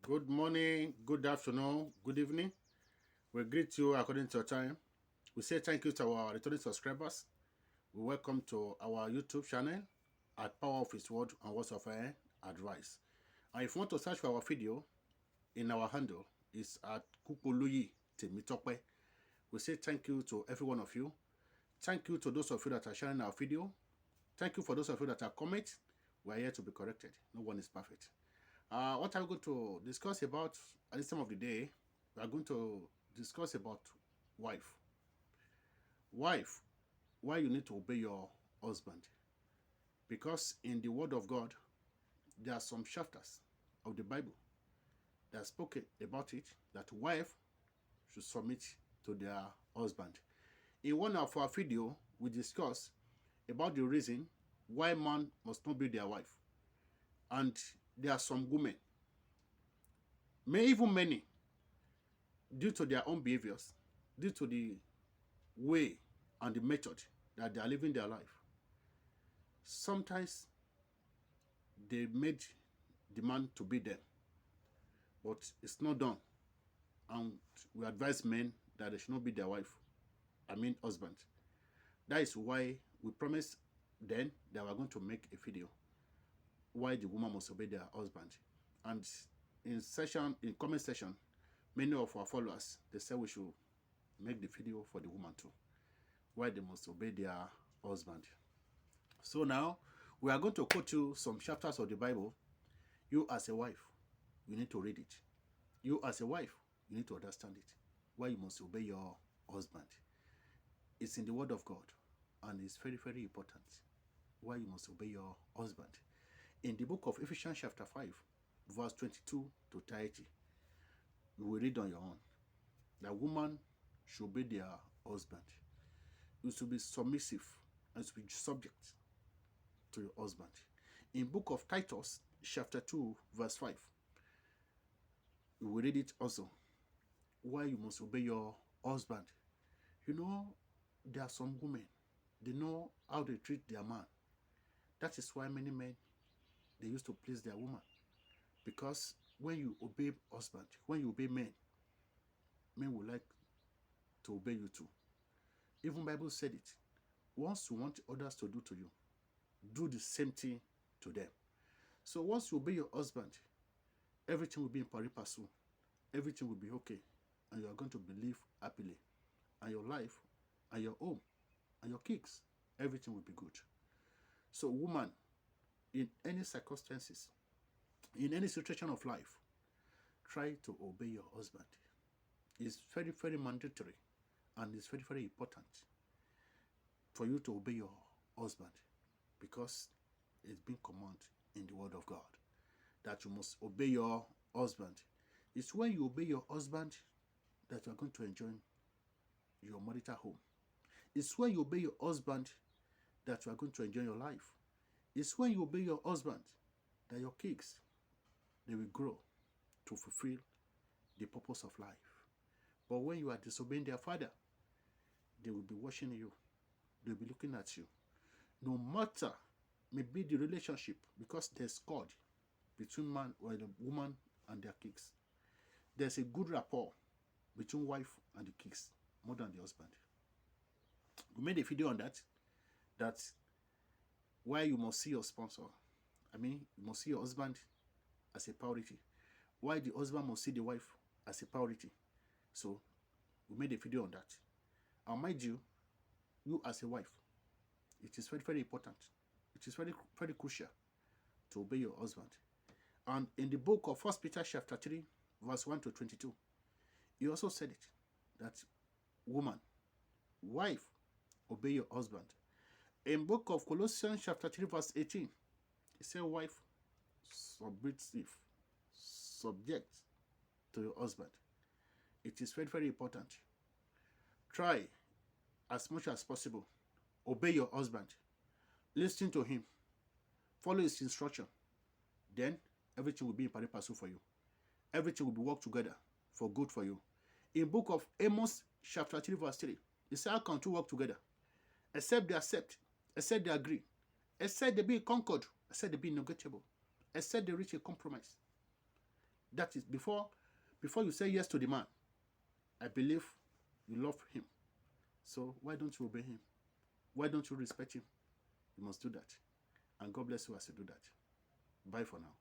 Good morning, good afternoon, good evening. We greet you according to your time. We say thank you to our returning subscribers. We welcome to our YouTube channel at Power of His Word and Words of Advice. And if you want to search for our video in our handle, is at Kukuluyi Temitope. We say thank you to every one of you. Thank you to those of you that are sharing our video. Thank you for those of you that are comment. We are here to be corrected. No one is perfect. What are we going to discuss about at this time of the day? We are going to discuss about wife. Wife, why you need to obey your husband. Because in the word of God, there are some chapters of the Bible that spoke about it, that wife should submit to their husband. In one of our video, we discuss about the reason why man must not be their wife. And there are some women, even many, due to their own behaviors, due to the way and the method that they are living their life, sometimes they made the man to be them, but it's not done. And we advise men that they should not be their wife, husband. That is why we promised then that we are going to make a video why the woman must obey their husband. And in comment section, many of our followers, they said we should make the video for the woman too, why they must obey their husband. So now we are going to quote you some chapters of the Bible. You as a wife, you need to read it. You as a wife, you need to understand it, why you must obey your husband. It's in the word of God, and it's very, very important why you must obey your husband. In the book of Ephesians chapter 5, verse 22 to 30, you will read on your own that woman should obey their husband. You should be submissive and should be subject to your husband. In book of Titus chapter 2, verse 5, you will read it also, why you must obey your husband. You know, there are some women, they know how they treat their man. That is why many men, they used to please their woman. Because when you obey husband, when you obey men will like to obey you too. Even Bible said it. Once you want others to do to you, do the same thing to them. So once you obey your husband, everything will be in pari passu. Everything will be okay. And you are going to live happily. And your life, and your home, and your kids, everything will be good. So woman, in any circumstances, in any situation of life, try to obey your husband. It's very, very mandatory, and it's very, very important for you to obey your husband, because it's been commanded in the word of God that you must obey your husband. It's when you obey your husband that you are going to enjoy your marital home. It's when you obey your husband that you are going to enjoy your life. It's when you obey your husband that your kids, they will grow to fulfill the purpose of life. But when you are disobeying their father, they will be watching you. They will be looking at you. No matter maybe the relationship, because there's God between man or the woman and their kids. There's a good rapport between wife and the kids more than the husband. We made a video on that why you must see your sponsor. You must see your husband as a priority. Why the husband must see the wife as a priority. So we made a video on that. And mind you as a wife, it is very, very important. It is very, very crucial to obey your husband. And in the book of 1 Peter chapter 3, verse 1 to 22, he also said it, that woman, wife, obey your husband. In book of Colossians chapter 3, verse 18, he said, wife, subject to your husband. It is very, very important. Try as much as possible. Obey your husband. Listen to him. Follow his instruction. Then everything will be in pari passu for you. Everything will be work together for good for you. In book of Amos chapter 3, verse 3, he said, how can two work together? Except they accept, except they agree, except they be concord, except they be negotiable, except they reach a compromise. That is before you say yes to the man. I believe you love him. So why don't you obey him? Why don't you respect him? You must do that. And God bless you as you do that. Bye for now.